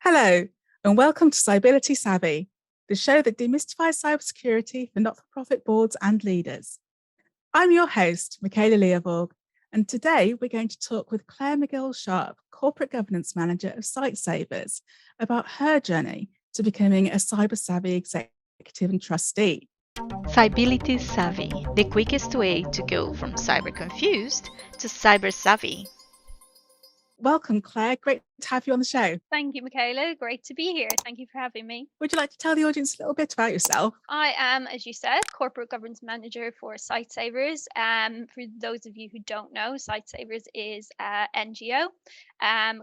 Hello, and welcome to Cybility Savvy, the show that demystifies cybersecurity for not-for-profit boards and leaders. I'm your host, Michala Liavaag, and today we're going to talk with Clare McGill Sharpe, Corporate Governance Manager of Sightsavers, about her journey to becoming a cyber-savvy executive and trustee. Cybility Savvy, the quickest way to go from cyber confused to cyber savvy. Welcome, Clare. Great to have you on the show. Thank you, Michala. Great to be here. Thank you for having me. Would you like to tell the audience a little bit about yourself? I am, as you said, Corporate Governance Manager for Sightsavers. For those of you who don't know, Sightsavers is an NGO,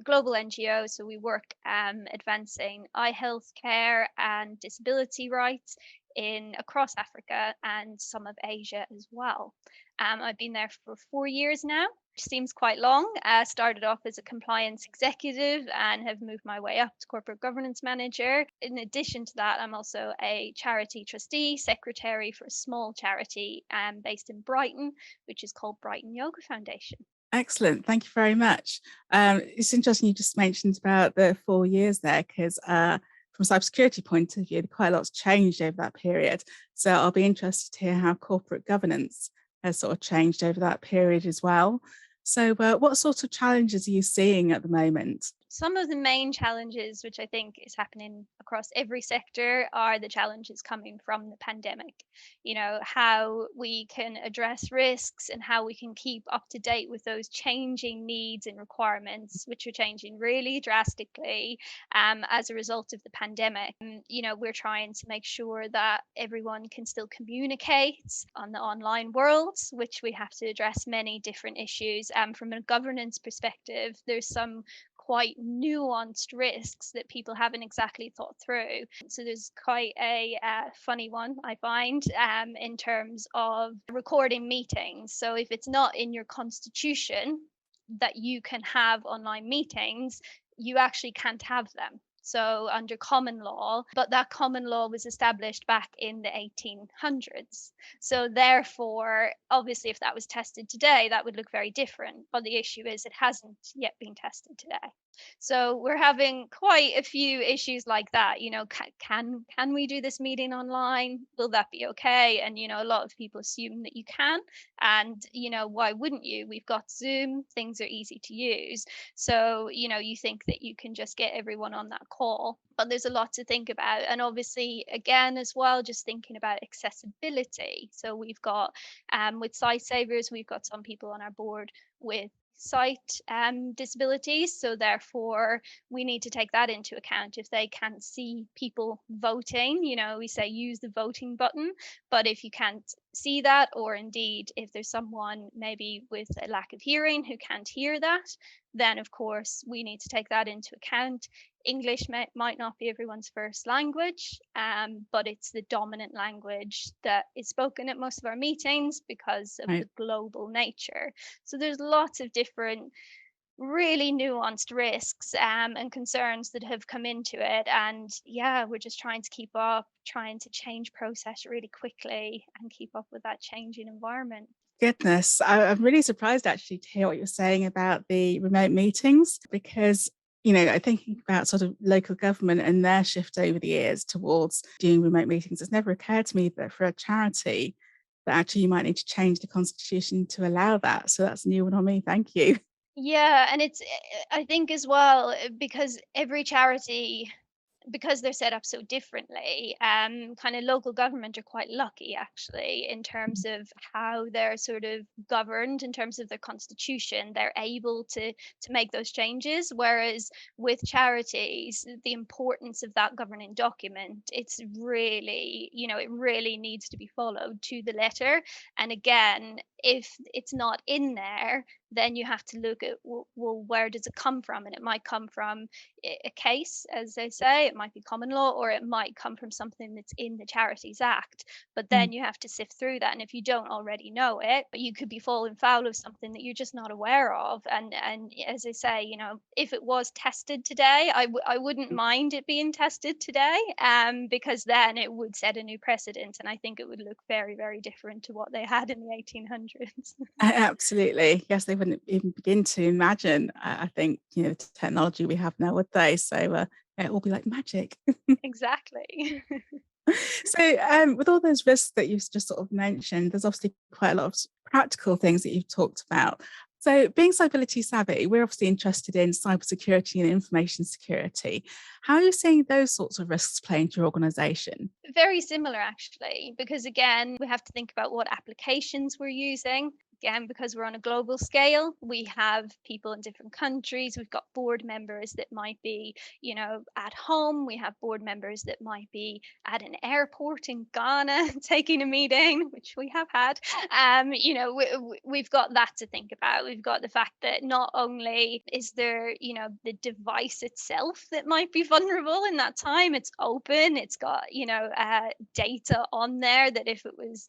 global NGO. So we work advancing eye health care and disability rights across Africa and some of Asia as well. I've been there for 4 years now, which seems quite long. Started off as a compliance executive and have moved my way up to corporate governance manager. In addition to that, I'm also a charity trustee, secretary for a small charity based in Brighton, which is called Brighton Yoga Foundation. Excellent. Thank you very much. It's interesting you just mentioned about the 4 years there, because from a cybersecurity point of view, quite a lot's changed over that period. So I'll be interested to hear how corporate governance has sort of changed over that period as well. So what sort of challenges are you seeing at the moment? Some of the main challenges, which I think is happening across every sector, are the challenges coming from the pandemic. You know, how we can address risks and how we can keep up to date with those changing needs and requirements, which are changing really drastically as a result of the pandemic. You know, we're trying to make sure that everyone can still communicate on the online world, which we have to address many different issues. From a governance perspective, there's some quite nuanced risks that people haven't exactly thought through. So there's quite a funny one, I find, in terms of recording meetings. So if it's not in your constitution that you can have online meetings, you actually can't have them. So under common law, but that common law was established back in the 1800s. So therefore, obviously, if that was tested today, that would look very different. But the issue is it hasn't yet been tested today. So we're having quite a few issues like that. You know, can we do this meeting online? Will that be okay? And, you know, a lot of people assume that you can. And, you know, why wouldn't you? We've got Zoom, things are easy to use. So, you know, you think that you can just get everyone on that call, but there's a lot to think about. And obviously, again, as well, just thinking about accessibility. So we've got, with Sightsavers, we've got some people on our board with sight disabilities, so therefore we need to take that into account. If they can't see people voting, you know, we say use the voting button, but if you can't see that, or indeed if there's someone maybe with a lack of hearing who can't hear that, then of course we need to take that into account. English might not be everyone's first language, but it's the dominant language that is spoken at most of our meetings because of the global nature. So there's lots of different really nuanced risks and concerns that have come into it. And yeah, we're just trying to keep up, trying to change process really quickly and keep up with that changing environment. Goodness, I'm really surprised actually to hear what you're saying about the remote meetings, because you know, thinking about sort of local government and their shift over the years towards doing remote meetings, it's never occurred to me that for a charity that actually you might need to change the constitution to allow that. So that's a new one on me. Thank you. Yeah, and it's, I think as well, because every charity, because they're set up so differently, kind of local government are quite lucky actually in terms of how they're sort of governed in terms of their constitution. They're able to make those changes, whereas with charities, the importance of that governing document, it's really, you know, it really needs to be followed to the letter. And again, if it's not in there, then you have to look at, well, where does it come from? And it might come from a case, as they say, it might be common law, or it might come from something that's in the Charities Act. But then you have to sift through that. And if you don't already know it, you could be falling foul of something that you're just not aware of. And as I say, you know, if it was tested today, I wouldn't mind it being tested today, because then it would set a new precedent. And I think it would look very, very different to what they had in the 1800s. Absolutely. Yes, they wouldn't even begin to imagine, I think, the technology we have nowadays. So it will be like magic. Exactly. So with all those risks that you've just sort of mentioned, there's obviously quite a lot of practical things that you've talked about. So being Cybility savvy, we're obviously interested in cybersecurity and information security. How are you seeing those sorts of risks play into your organisation? Very similar, actually, because again, we have to think about what applications we're using. Again, because we're on a global scale, we have people in different countries. We've got board members that might be, at home. We have board members that might be at an airport in Ghana taking a meeting, which we have had. We've got that to think about. We've got the fact that not only is there, the device itself that might be vulnerable in that time, it's open, it's got, data on there that if it was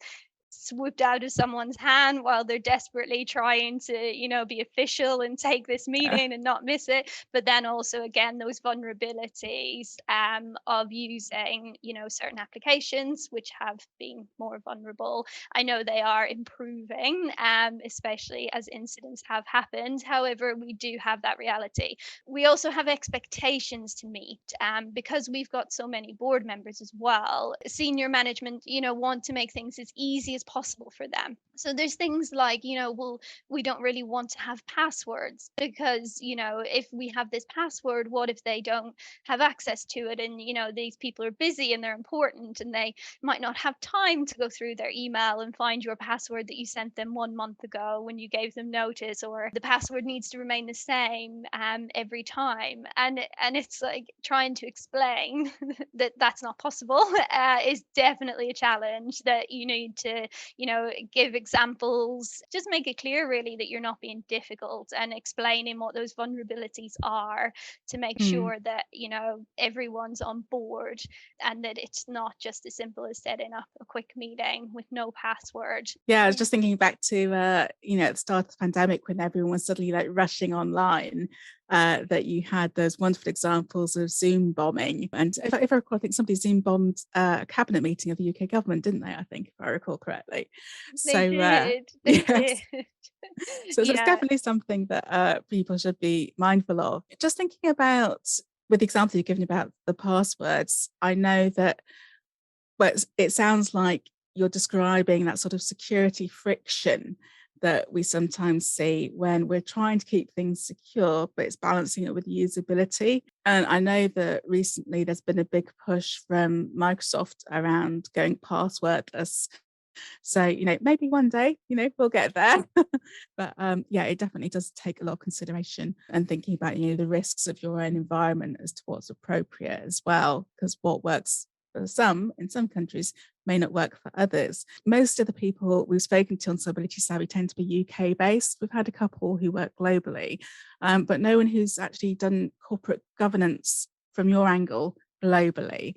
swooped out of someone's hand while they're desperately trying to, be official and take this meeting and not miss it. But then also, again, those vulnerabilities of using, certain applications which have been more vulnerable. I know they are improving, especially as incidents have happened. However, we do have that reality. We also have expectations to meet because we've got so many board members as well. Senior management, want to make things as easy as possible for them. So there's things like, we don't really want to have passwords because, if we have this password, what if they don't have access to it? And, these people are busy and they're important and they might not have time to go through their email and find your password that you sent them 1 month ago when you gave them notice, or the password needs to remain the same every time. And it's like trying to explain that that's not possible is definitely a challenge that you need to, give examples, just make it clear really that you're not being difficult and explaining what those vulnerabilities are to make sure that, everyone's on board and that it's not just as simple as setting up a quick meeting with no password. Yeah, I was just thinking back to, at the start of the pandemic when everyone was suddenly like rushing online, that you had those wonderful examples of Zoom bombing. And if I recall, I think somebody Zoom bombed a cabinet meeting of the UK government, didn't they? I think, if I recall correctly. They So, did. They yes. did. So it's Yeah. definitely something that people should be mindful of. Just thinking about, with the example you've given about the passwords, I know that, well, it sounds like you're describing that sort of security friction that we sometimes see when we're trying to keep things secure, but it's balancing it with usability. And I know that recently there's been a big push from Microsoft around going passwordless. So, maybe one day, we'll get there. But yeah, it definitely does take a lot of consideration and thinking about, the risks of your own environment as to what's appropriate as well, because what works for some in some countries may not work for others. Most of the people we've spoken to on Cybility Savvy tend to be UK based. We've had a couple who work globally, but no one who's actually done corporate governance from your angle globally.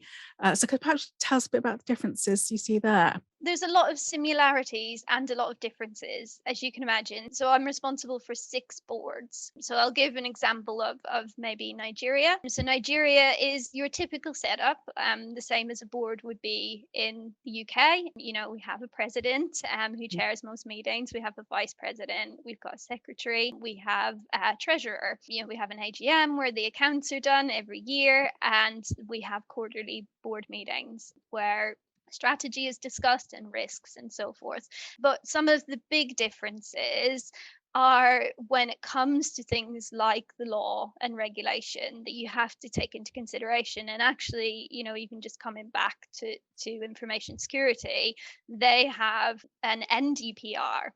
So could perhaps tell us a bit about the differences you see there? There's a lot of similarities and a lot of differences, as you can imagine. So I'm responsible for 6 boards. So I'll give an example of maybe Nigeria. So Nigeria is your typical setup, the same as a board would be in the UK. We have a president who chairs most meetings. We have a vice president. We've got a secretary. We have a treasurer. We have an AGM where the accounts are done every year, and we have quarterly board meetings where strategy is discussed and risks and so forth. But some of the big differences are when it comes to things like the law and regulation that you have to take into consideration. And actually, even just coming back to information security, they have an NGDPR,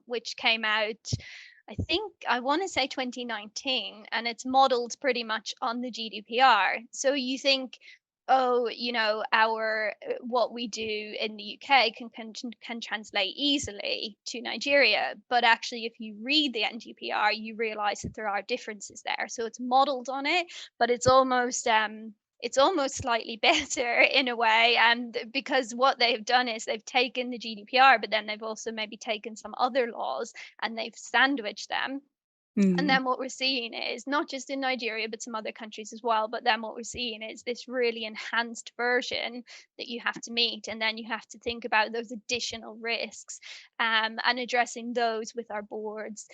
which came out, I want to say 2019, and it's modeled pretty much on the GDPR. So you think, oh, our what we do in the UK can translate easily to Nigeria. But actually, if you read the NGDPR, you realize that there are differences there. So it's modeled on it, but it's almost slightly better in a way, and because what they've done is they've taken the GDPR, but then they've also maybe taken some other laws and they've sandwiched them And Mm. then what we're seeing is not just in Nigeria, but some other countries as well. But then what we're seeing is this really enhanced version that you have to meet. And then you have to think about those additional risks, and addressing those with our boards,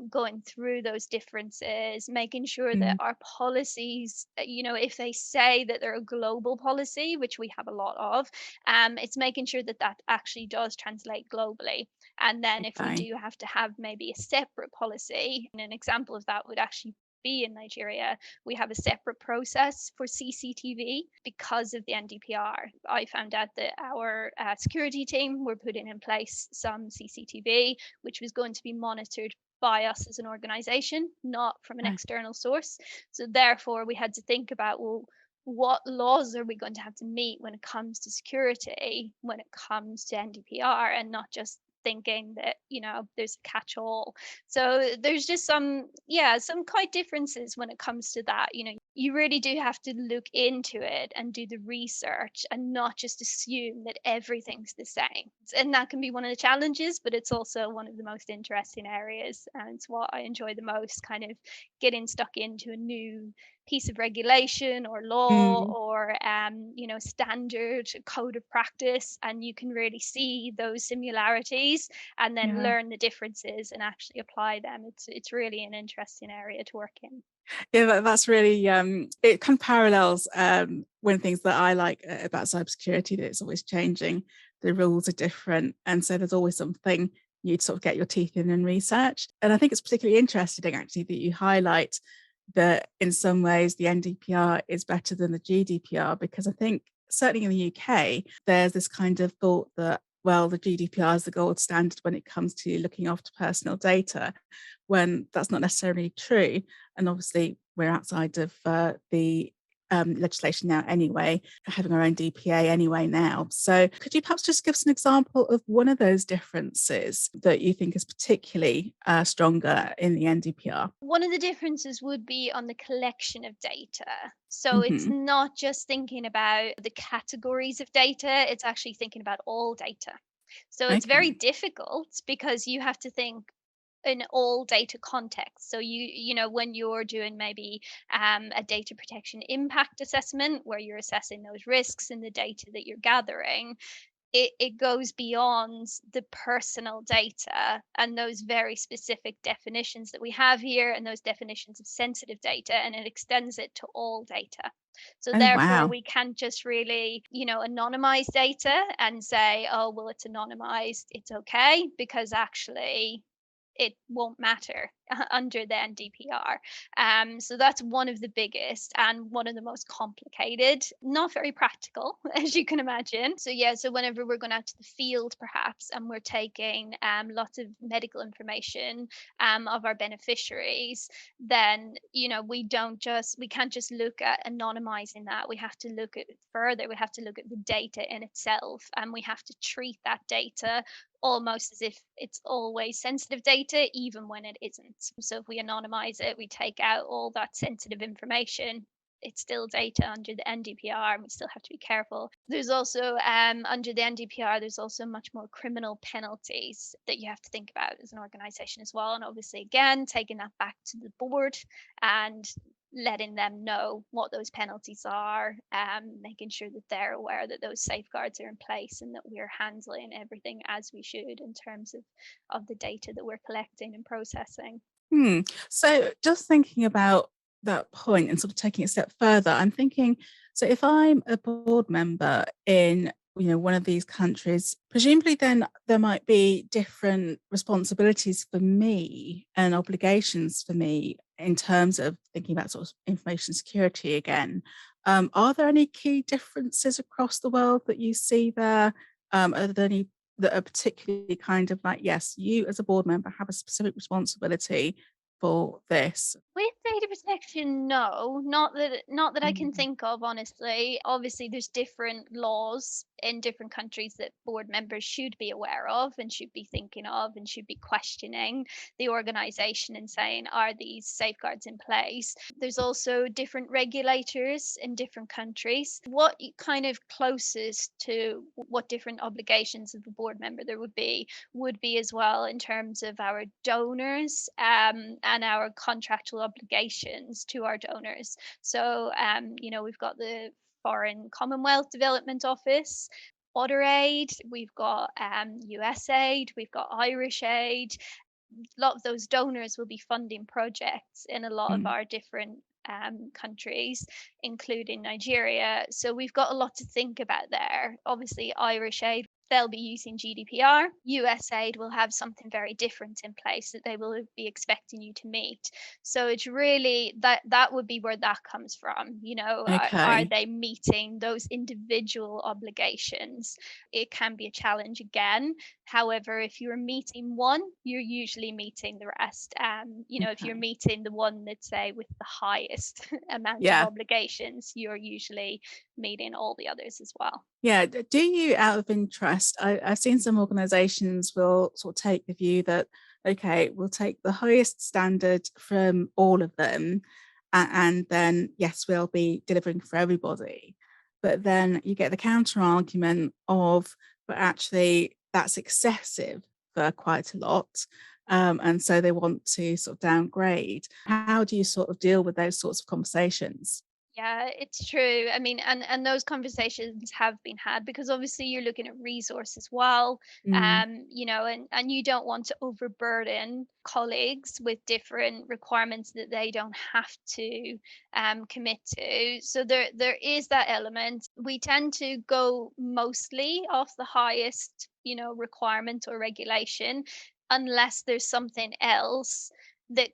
going through those differences, making sure that Mm. our policies, if they say that they're a global policy, which we have a lot of, it's making sure that that actually does translate globally. And then if we Okay. do have to have maybe a separate policy, and an example of that would actually be in Nigeria, we have a separate process for CCTV because of the NDPR. I found out that our security team were putting in place some CCTV, which was going to be monitored by us as an organization, not from an Okay. external source. So therefore, we had to think about, well, what laws are we going to have to meet when it comes to security, when it comes to NDPR, and not just thinking that there's a catch all. So there's just some quite differences when it comes to that. You really do have to look into it and do the research and not just assume that everything's the same. And that can be one of the challenges, but it's also one of the most interesting areas, and it's what I enjoy the most, kind of getting stuck into a new piece of regulation or law Mm. or standard code of practice, and you can really see those similarities and then Yeah. learn the differences and actually apply them. It's really an interesting area to work in. Yeah, that's really it kind of parallels one of the things that I like about cybersecurity, that it's always changing, the rules are different, and so there's always something you sort of get your teeth in research. And I think it's particularly interesting actually that you highlight that in some ways the NDPR is better than the GDPR, because I think certainly in the UK there's this kind of thought that, well, the GDPR is the gold standard when it comes to looking after personal data, when that's not necessarily true. And obviously we're outside of the legislation now anyway, having our own DPA anyway now. So could you perhaps just give us an example of one of those differences that you think is particularly stronger in the NDPR? One of the differences would be on the collection of data. So it's Mm-hmm. not just thinking about the categories of data, it's actually thinking about all data. So it's very Okay. difficult because you have to think in all data context. So when you're doing maybe a data protection impact assessment where you're assessing those risks in the data that you're gathering, it goes beyond the personal data and those very specific definitions that we have here and those definitions of sensitive data, and it extends it to all data. So Oh, therefore wow. we can't just really anonymize data and say, oh well, it's anonymized, it's okay, because actually it won't matter under the NDPR. So that's one of the biggest and one of the most complicated, not very practical, as you can imagine. So yeah, so whenever we're going out to the field, perhaps, and we're taking lots of medical information of our beneficiaries, then we can't just look at anonymizing that. We have to look at it further. We have to look at the data in itself, and we have to treat that data almost as if it's always sensitive data, even when it isn't. So if we anonymize it, we take out all that sensitive information. It's still data under the NDPR, and we still have to be careful. There's also, under the NDPR, there's also much more criminal penalties that you have to think about as an organization as well. And obviously, again, taking that back to the board and letting them know what those penalties are, making sure that they're aware that those safeguards are in place and that we're handling everything as we should in terms of the data that we're collecting and processing. So just thinking about that point and sort of taking it a step further, I'm thinking, so if I'm a board member in one of these countries, presumably then there might be different responsibilities for me and obligations for me in terms of thinking about sort of information security again. Are there any key differences across the world that you see there? Are there any that are particularly kind of like, yes, you as a board member have a specific responsibility for this? With the Data protection, no, not that I can Mm. think of, honestly. Obviously, there's different laws in different countries that board members should be aware of and should be thinking of and should be questioning the organization and saying, are these safeguards in place? There's also different regulators in different countries. What kind of closest to what different obligations of a board member there would be as well in terms of our donors and our contractual obligations to our donors. So, we've got the Foreign Commonwealth Development Office, Water Aid, we've got US Aid, we've got Irish Aid. A lot of those donors will be funding projects in a lot of Mm. our different countries, including Nigeria. So we've got a lot to think about there. Obviously, Irish Aid, they'll be using GDPR. US Aid will have something very different in place that they will be expecting you to meet. So it's really that would be where that comes from. Are Okay. they meeting those individual obligations? It can be a challenge again. However, if you're meeting one, you're usually meeting the rest. If you're Okay. meeting the one that's say with the highest amount of Yeah. obligations, you're usually meeting all the others as well. Yeah. Do you, out of interest, I've seen some organizations will sort of take the view that, okay, we'll take the highest standard from all of them, and then, yes, we'll be delivering for everybody. But then you get the counter argument of, but actually, that's excessive for quite a lot. And so they want to sort of downgrade. How do you sort of deal with those sorts of conversations? Yeah, it's true. I mean, and those conversations have been had because obviously you're looking at resource as well. Mm. And you don't want to overburden colleagues with different requirements that they don't have to commit to. So there is that element. We tend to go mostly off the highest, requirement or regulation, unless there's something else that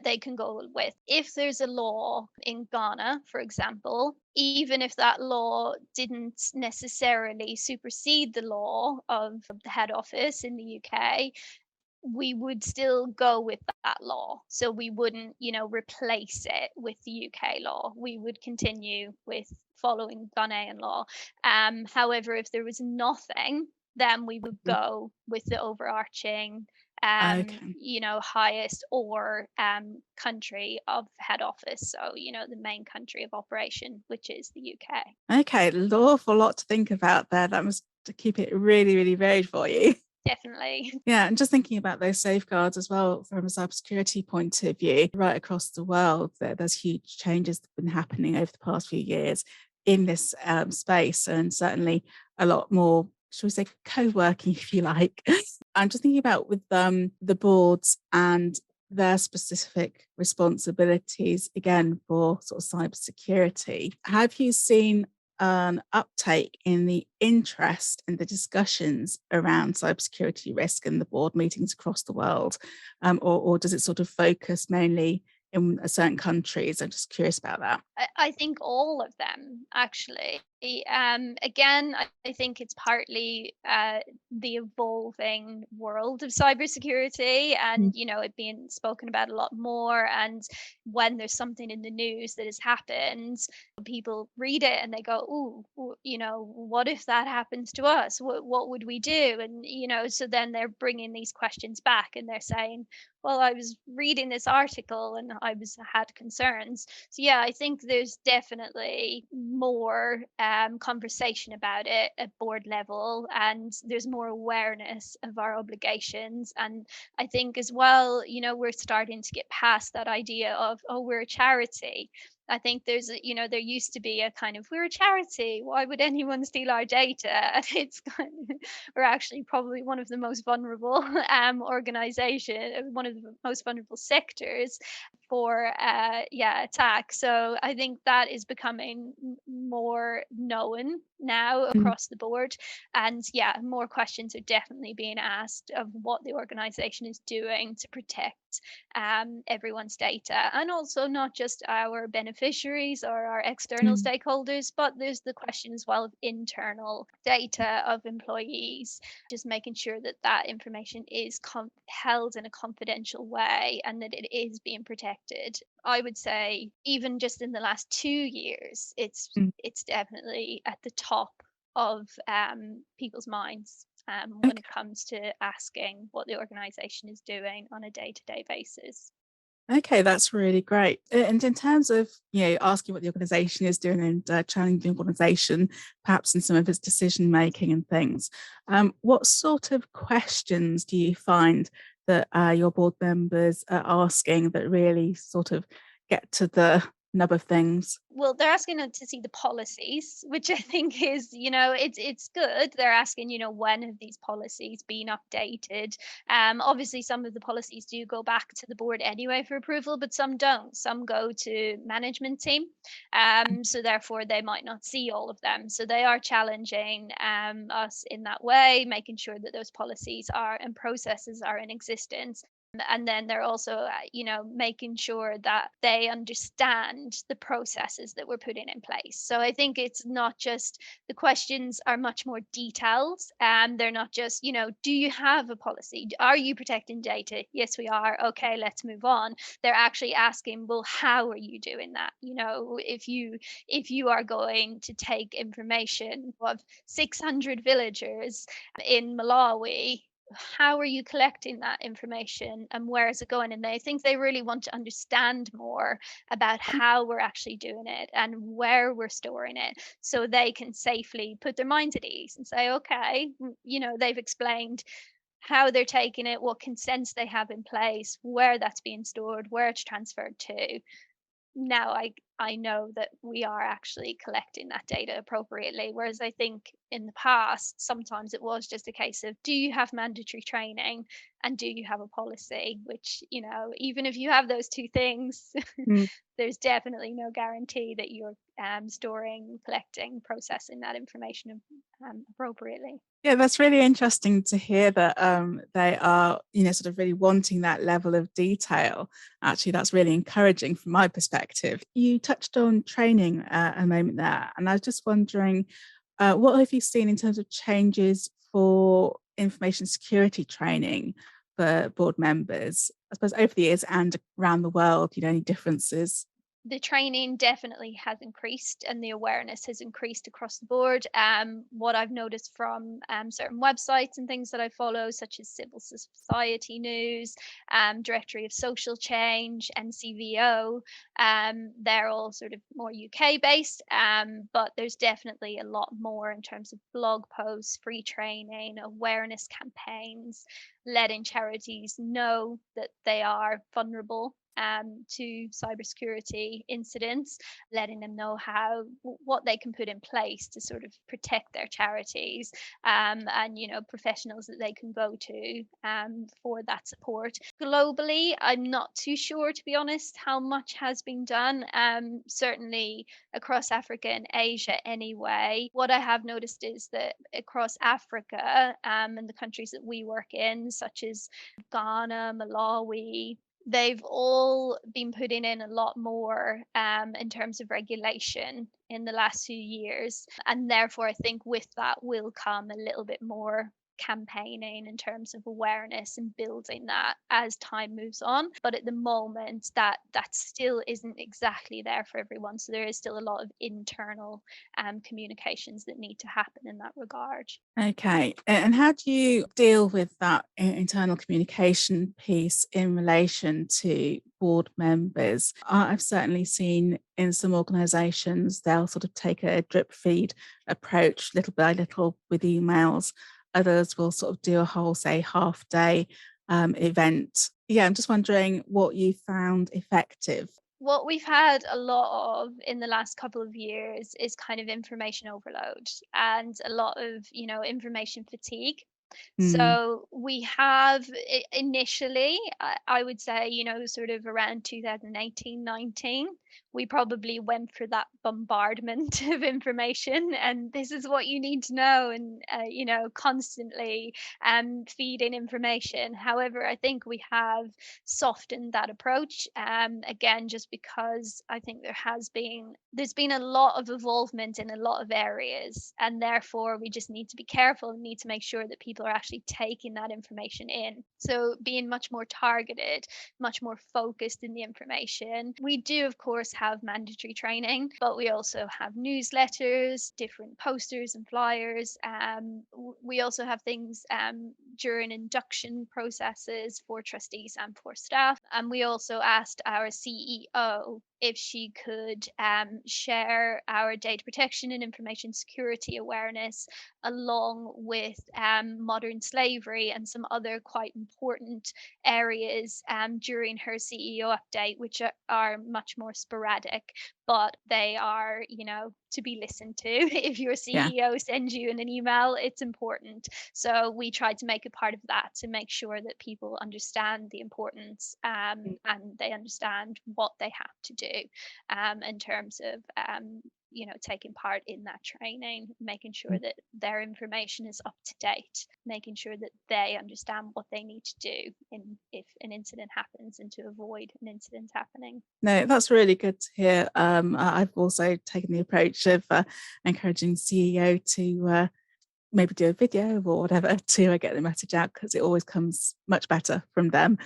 they can go with. If there's a law in Ghana, for example, even if that law didn't necessarily supersede the law of the head office in the UK, we would still go with that law. So we wouldn't, replace it with the UK law. We would continue with following Ghanaian law. However, if there was nothing, then we would go with the overarching Okay. highest or country of head office. So, the main country of operation, which is the UK. Okay, an awful lot to think about there. That must keep it really, really varied for you. Definitely. Yeah, and just thinking about those safeguards as well from a cybersecurity point of view, right across the world, there's huge changes that have been happening over the past few years in this space, and certainly a lot more, shall we say, co-working, if you like. I'm just thinking about with the boards and their specific responsibilities, again, for sort of cybersecurity. Have you seen an uptake in the interest and the discussions around cybersecurity risk in the board meetings across the world? Or does it sort of focus mainly in certain countries? I'm just curious about that. I think all of them actually. Again, I think it's partly the evolving world of cybersecurity, and Mm. it being spoken about a lot more. And when there's something in the news that has happened, people read it and they go, "Ooh, what if that happens to us? What would we do?" And so then they're bringing these questions back, and they're saying, "Well, I was reading this article and had concerns." So yeah, I think there's definitely more conversation about it at board level, and there's more awareness of our obligations. And I think as well, we're starting to get past that idea of, oh, we're a charity. I think there used to be a kind of, we're a charity, why would anyone steal our data? And it's we're actually probably one of the most vulnerable organization, one of the most vulnerable sectors for attack. So I think that is becoming more known now Mm. across the board. And yeah, more questions are definitely being asked of what the organization is doing to protect everyone's data, and also not just our beneficiaries or our external Mm. stakeholders, but there's the question as well of internal data of employees, just making sure that that information is held in a confidential way and that it is being protected protected. I would say even just in the last 2 years, Mm. it's definitely at the top of people's minds when Okay. it comes to asking what the organization is doing on a day-to-day basis. Okay, that's really great. And in terms of, asking what the organisation is doing and challenging the organisation, perhaps in some of its decision making and things, what sort of questions do you find that your board members are asking that really sort of get to the nub of things? Well, they're asking us to see the policies, which I think is, it's good. They're asking, when have these policies been updated? Obviously, some of the policies do go back to the board anyway for approval, but some don't. Some go to management team, so therefore they might not see all of them. So they are challenging us in that way, making sure that those policies are and processes are in existence. And then they're also making sure that they understand the processes that we're putting in place. So I think it's not just, the questions are much more detailed, and they're not just, do you have a policy, are you protecting data? Yes, we are. Okay, let's move on. They're actually asking, well, how are you doing that? If you are going to take information of 600 villagers in Malawi, how are you collecting that information and where is it going? And I think they really want to understand more about how we're actually doing it and where we're storing it, so they can safely put their minds at ease and say, okay, they've explained how they're taking it, what consents they have in place, where that's being stored, where it's transferred to. Now I know that we are actually collecting that data appropriately. Whereas I think in the past, sometimes it was just a case of, do you have mandatory training and do you have a policy? Which, even if you have those two things, Mm. there's definitely no guarantee that you're storing, collecting, processing that information appropriately. Yeah, that's really interesting to hear that they are, sort of really wanting that level of detail. Actually, that's really encouraging from my perspective. You touched on training a moment there, and I was just wondering, what have you seen in terms of changes for information security training for board members? I suppose over the years and around the world, any differences? The training definitely has increased and the awareness has increased across the board. What I've noticed from certain websites and things that I follow, such as Civil Society News, Directory of Social Change, and CVO, they're all sort of more UK based, but there's definitely a lot more in terms of blog posts, free training, awareness campaigns, letting charities know that they are vulnerable to cybersecurity incidents, letting them know what they can put in place to sort of protect their charities, and professionals that they can go to for that support. Globally, I'm not too sure, to be honest, how much has been done. Certainly across Africa and Asia, anyway. What I have noticed is that across Africa and the countries that we work in, such as Ghana, Malawi, they've all been putting in a lot more in terms of regulation in the last few years. And therefore, I think with that will come a little bit more campaigning in terms of awareness and building that as time moves on. But at the moment, that still isn't exactly there for everyone. So there is still a lot of internal communications that need to happen in that regard. Okay. And how do you deal with that internal communication piece in relation to board members? I've certainly seen in some organisations, they'll sort of take a drip feed approach little by little with emails. Others will sort of do a whole, say, half day event. Yeah, I'm just wondering what you found effective. What we've had a lot of in the last couple of years is kind of information overload and a lot of, information fatigue. Mm. So we have initially, I would say, sort of around 2018, 19, we probably went for that bombardment of information, and this is what you need to know, and constantly feeding information. However, I think we have softened that approach, again, just because I think there's been a lot of involvement in a lot of areas, and therefore we just need to be careful and need to make sure that people are actually taking that information in. So being much more targeted, much more focused in the information. We do, of course, have mandatory training, but we also have newsletters, different posters and flyers. We also have things during induction processes for trustees and for staff. And we also asked our CEO if she could share our data protection and information security awareness along with modern slavery and some other quite important areas during her CEO update, which are much more sporadic, but they are, to be listened to. If your Yeah. CEO sends you an email, it's important. So we tried to make a part of that to make sure that people understand the importance, and they understand what they have to do in terms of taking part in that training, making sure that their information is up to date, making sure that they understand what they need to do if an incident happens and to avoid an incident happening. No, that's really good to hear. I've also taken the approach of encouraging CEO to maybe do a video or whatever to get the message out, because it always comes much better from them.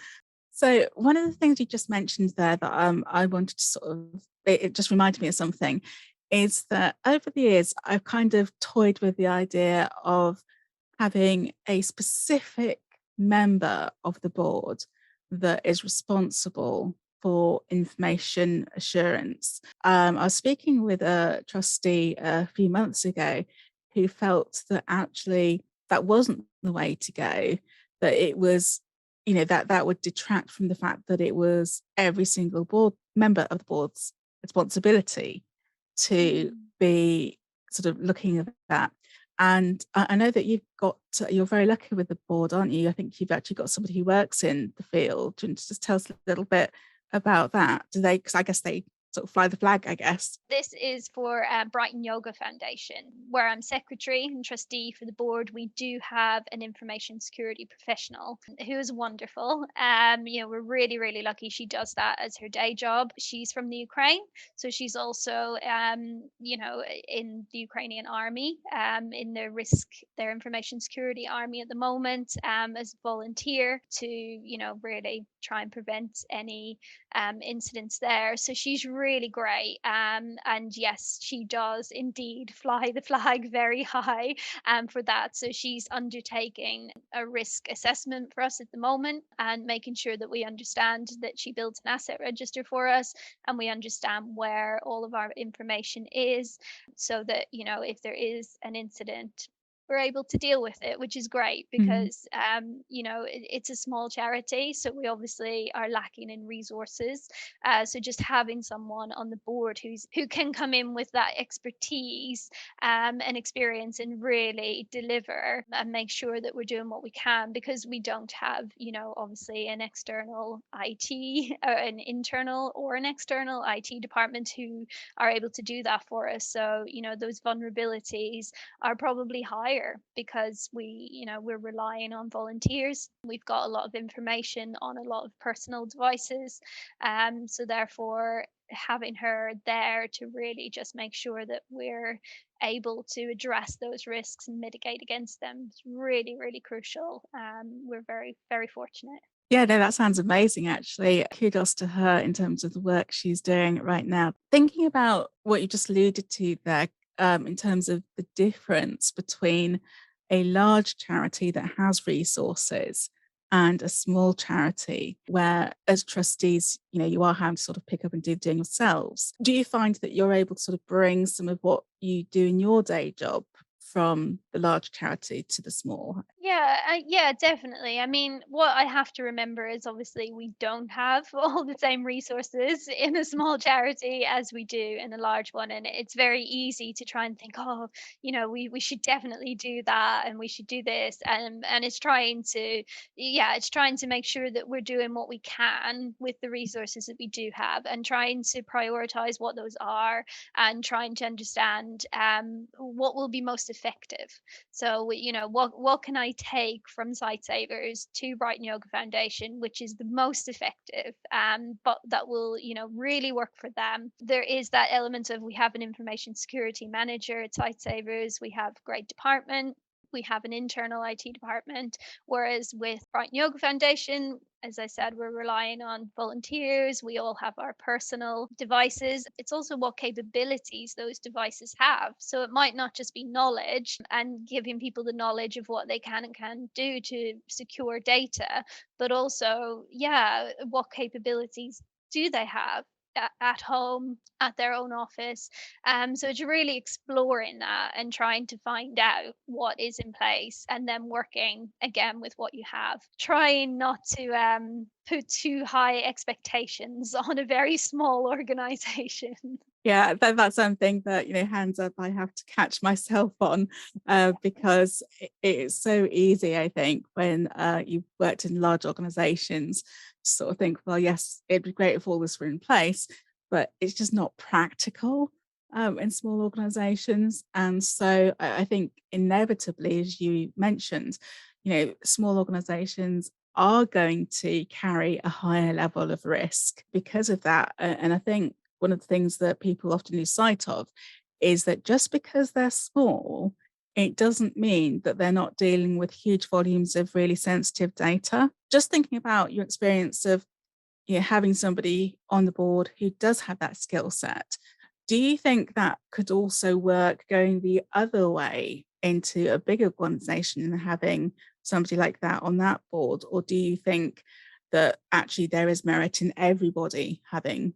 So one of the things you just mentioned there that I wanted to sort of, it just reminded me of something, is that over the years, I've kind of toyed with the idea of having a specific member of the board that is responsible for information assurance. I was speaking with a trustee a few months ago who felt that actually that wasn't the way to go, that it was, that would detract from the fact that it was every single board member of the board's responsibility to be sort of looking at that. And I know that you're very lucky with the board, aren't you? I think you've actually got somebody who works in the field. Do you want to just tell us a little bit about that? Do they, because I guess they sort of fly the flag, I guess. This is for Brighton Yoga Foundation, where I'm secretary and trustee for the board. We do have an information security professional who is wonderful. We're really, really lucky she does that as her day job. She's from the Ukraine, so she's also, in the Ukrainian army, in their information security army at the moment, as a volunteer to, really try and prevent any incidents there. So she's really great. And yes, she does indeed fly the flag very high for that. So she's undertaking a risk assessment for us at the moment and making sure that we understand that she builds an asset register for us and we understand where all of our information is, so that, if there is an incident, we're able to deal with it, which is great because it's a small charity, so we obviously are lacking in resources. So just having someone on the board who can come in with that expertise and experience and really deliver and make sure that we're doing what we can, because we don't have, obviously an external IT or an internal or an external IT department who are able to do that for us. So, those vulnerabilities are probably higher because we're relying on volunteers. We've got a lot of information on a lot of personal devices. So therefore, having her there to really just make sure that we're able to address those risks and mitigate against them is really, really crucial. We're very, very fortunate. Yeah, no, that sounds amazing, actually. Kudos to her in terms of the work she's doing right now. Thinking about what you just alluded to there, in terms of the difference between a large charity that has resources and a small charity where, as trustees, you are having to sort of pick up and do yourselves. Do you find that you're able to sort of bring some of what you do in your day job from the large charity to the small? Yeah, definitely. I mean, what I have to remember is obviously we don't have all the same resources in a small charity as we do in a large one. And it's very easy to try and think, oh, we should definitely do that and we should do this. And it's trying to make sure that we're doing what we can with the resources that we do have and trying to prioritize what those are and trying to understand what will be most effective. So, what can I take from Sightsavers to Brighton Yoga Foundation, which is the most effective, but that will, really work for them. There is that element of we have an information security manager at Sightsavers, we have a great department. We have an internal IT department, whereas with Brighton Yoga Foundation, as I said, we're relying on volunteers. We all have our personal devices. It's also what capabilities those devices have. So it might not just be knowledge and giving people the knowledge of what they can and can do to secure data, but also, yeah, what capabilities do they have at home, at their own office. So it's really exploring that and trying to find out what is in place and then working again with what you have. Trying not to put too high expectations on a very small organization. Yeah, that's something that, hands up, I have to catch myself on, because it is so easy, I think, when you've worked in large organizations, to sort of think, well, yes, it'd be great if all this were in place, but it's just not practical in small organizations. And so I think inevitably, as you mentioned, small organizations are going to carry a higher level of risk because of that. And I think one of the things that people often lose sight of is that just because they're small, it doesn't mean that they're not dealing with huge volumes of really sensitive data. Just thinking about your experience of having somebody on the board who does have that skill set, do you think that could also work going the other way into a bigger organization and having somebody like that on that board? Or do you think that actually there is merit in everybody having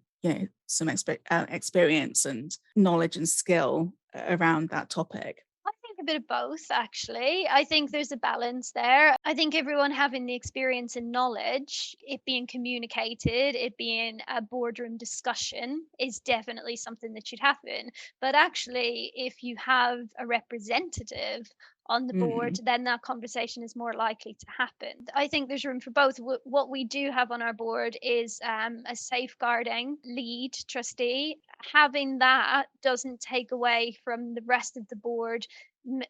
some experience and knowledge and skill around that topic? I think a bit of both, actually. I think there's a balance there. I think everyone having the experience and knowledge, it being communicated, it being a boardroom discussion is definitely something that should happen. But actually, if you have a representative on the board, Mm, then that conversation is more likely to happen. I think there's room for both. What we do have on our board is a safeguarding lead trustee. Having that doesn't take away from the rest of the board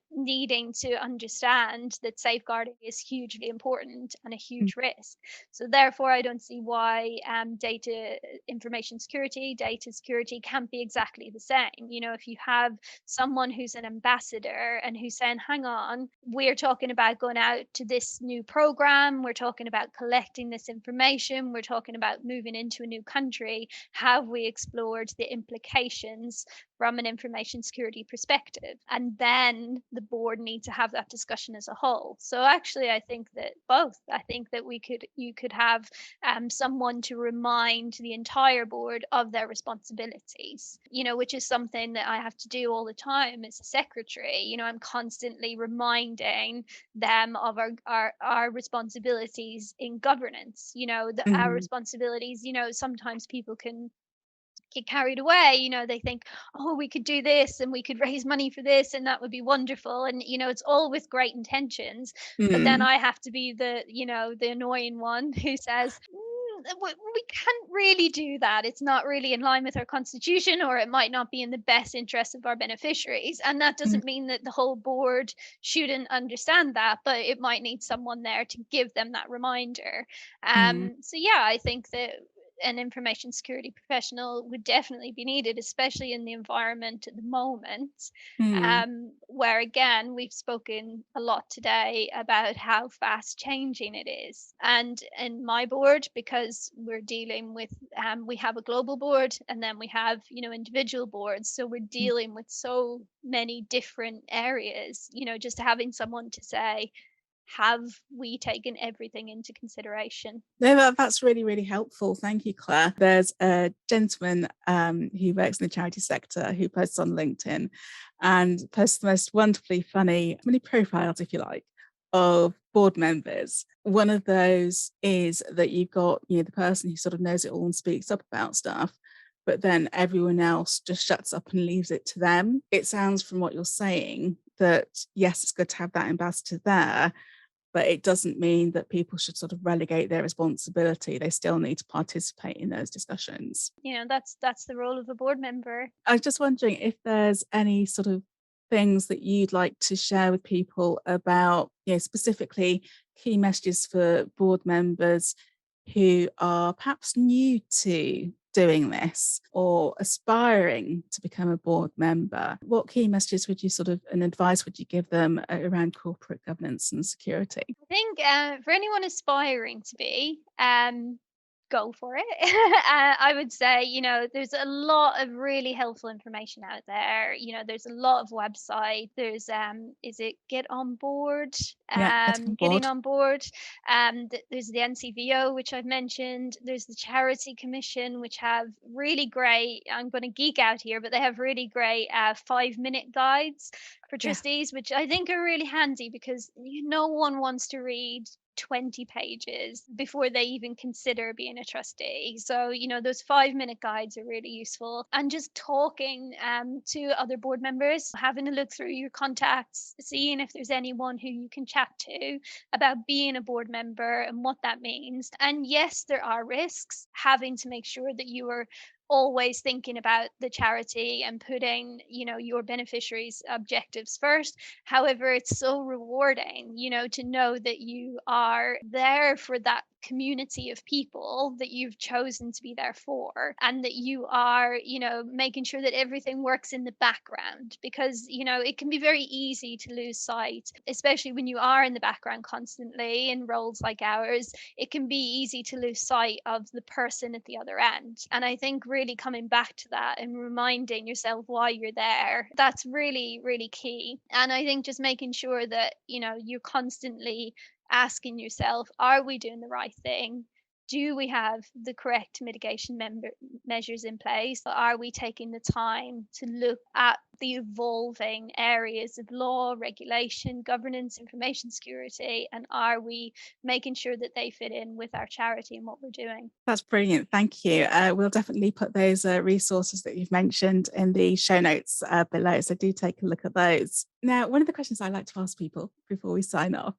needing to understand that safeguarding is hugely important and a mm, huge risk. So therefore, I don't see why data information security, data security can't be exactly the same. If you have someone who's an ambassador and who's saying, hang on, we're talking about going out to this new program, we're talking about collecting this information, we're talking about moving into a new country, have we explored the implications from an information security perspective? And then the board need to have that discussion as a whole. So actually, I think that both. I think that you could have someone to remind the entire board of their responsibilities, which is something that I have to do all the time as a secretary. I'm constantly reminding them of our responsibilities in governance, our mm, responsibilities. Sometimes people can get carried away. They think, oh, we could do this and we could raise money for this and that would be wonderful. And it's all with great intentions, but then mm, I have to be the annoying one who says, we can't really do that. It's not really in line with our constitution, or it might not be in the best interest of our beneficiaries. And that mm, doesn't mean that the whole board shouldn't understand that, but it might need someone there to give them that reminder. mm, So yeah, I think that an information security professional would definitely be needed, especially in the environment at the moment, mm, where again, we've spoken a lot today about how fast changing it is. And in my board, because we're dealing with, we have a global board and then we have, individual boards. So we're mm. dealing with so many different areas, just having someone to say, have we taken everything into consideration? No, that's really, really helpful. Thank you, Claire. There's a gentleman who works in the charity sector who posts on LinkedIn and posts the most wonderfully funny, many profiles, if you like, of board members. One of those is that you've got, the person who sort of knows it all and speaks up about stuff, but then everyone else just shuts up and leaves it to them. It sounds from what you're saying that, yes, it's good to have that ambassador there, but it doesn't mean that people should sort of relegate their responsibility. They still need to participate in those discussions. That's the role of a board member. I was just wondering if there's any sort of things that you'd like to share with people about, specifically key messages for board members who are perhaps new to doing this or aspiring to become a board member. What key messages would you and advice would you give them around corporate governance and security? I think for anyone aspiring to be, go for it. I would say, there's a lot of really helpful information out there. There's a lot of website. There's is it Get On Board? Getting on board. There's the NCVO, which I've mentioned. There's the Charity Commission, which have really great, I'm going to geek out here, but they have really great 5-minute guides for trustees, which I think are really handy because no one wants to read 20 pages before they even consider being a trustee. So, those 5-minute guides are really useful. And just talking to other board members, having a look through your contacts, seeing if there's anyone who you can chat to about being a board member and what that means. And yes, there are risks, having to make sure that you are always thinking about the charity and putting your beneficiaries' objectives first. However, it's so rewarding to know that you are there for that community of people that you've chosen to be there for, and that you are making sure that everything works in the background, because it can be very easy to lose sight, especially when you are in the background constantly in roles like ours. It can be easy to lose sight of the person at the other end, and I think really coming back to that and reminding yourself why you're there, that's really, really key. And I think just making sure that you're constantly asking yourself, are we doing the right thing? Do we have the correct mitigation measures in place? Are we taking the time to look at the evolving areas of law, regulation, governance, information security, and are we making sure that they fit in with our charity and what we're doing? That's brilliant. Thank you. We'll definitely put those resources that you've mentioned in the show notes below, so do take a look at those. Now, one of the questions I like to ask people before we sign off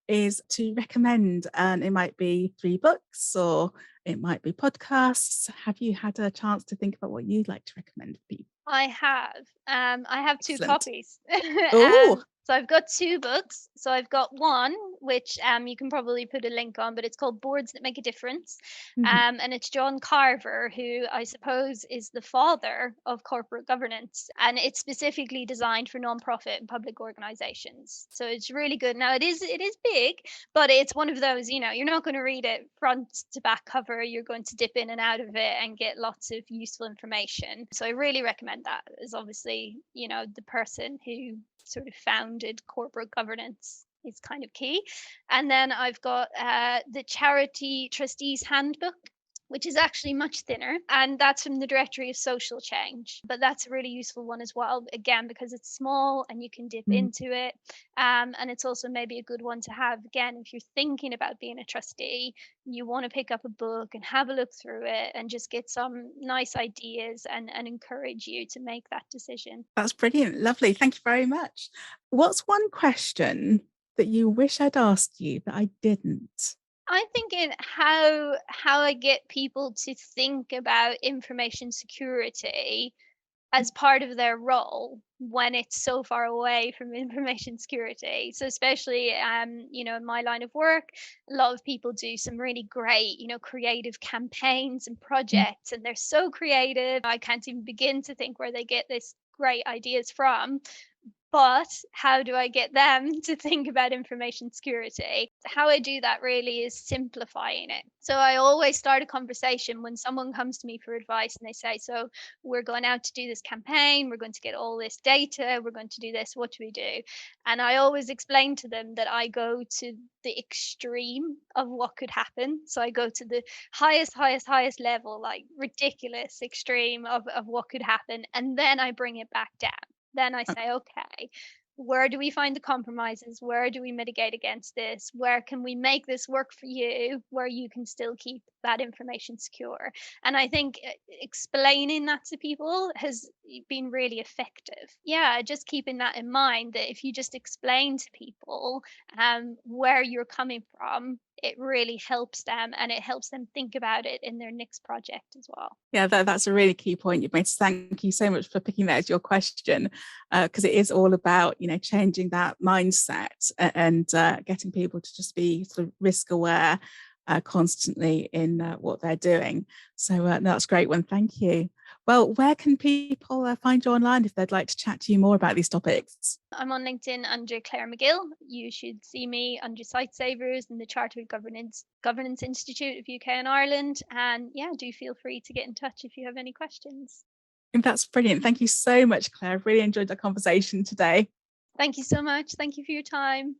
is to recommend, and it might be 3 books or it might be podcasts. Have you had a chance to think about what you'd like to recommend for people? I have 2 Excellent. copies. Oh, So I've got 2 books. So I've got one, which you can probably put a link on, but it's called Boards That Make a Difference. And it's John Carver, who I suppose is the father of corporate governance. And it's specifically designed for nonprofit and public organizations. So it's really good. Now it is big, but it's one of those, you're not going to read it front to back cover. You're going to dip in and out of it and get lots of useful information. So I really recommend that, as obviously, the person who sort of founded corporate governance is kind of key. And then I've got the Charity Trustees Handbook, which is actually much thinner, and that's from the Directory of Social Change. But that's a really useful one as well, again, because it's small and you can dip into it. And it's also maybe a good one to have, again, if you're thinking about being a trustee, you want to pick up a book and have a look through it and just get some nice ideas and encourage you to make that decision. That's brilliant. Lovely. Thank you very much. What's one question that you wish I'd asked you that I didn't? I'm thinking how I get people to think about information security as part of their role when it's so far away from information security. So especially in my line of work, a lot of people do some really great, creative campaigns and projects, and they're so creative. I can't even begin to think where they get this great ideas from. But how do I get them to think about information security? How I do that really is simplifying it. So I always start a conversation when someone comes to me for advice and they say, so we're going out to do this campaign, we're going to get all this data, we're going to do this, what do we do? And I always explain to them that I go to the extreme of what could happen. So I go to the highest level, like ridiculous extreme of what could happen. And then I bring it back down. Then I say, okay, where do we find the compromises? Where do we mitigate against this? Where can we make this work for you, where you can still keep that information secure? And I think explaining that to people has been really effective. Yeah, just keeping that in mind, that if you just explain to people where you're coming from, it really helps them, and it helps them think about it in their next project as well. Yeah, that's a really key point you've made. So thank you so much for picking that as your question, because it is all about, changing that mindset and getting people to just be sort of risk aware constantly in what they're doing. So no, that's a great one. Thank you. Well, where can people find you online if they'd like to chat to you more about these topics? I'm on LinkedIn under Clare McGill. You should see me under Sightsavers and the Chartered Governance Institute of UK and Ireland. And yeah, do feel free to get in touch if you have any questions. And that's brilliant. Thank you so much, Claire. I've really enjoyed the conversation today. Thank you so much. Thank you for your time.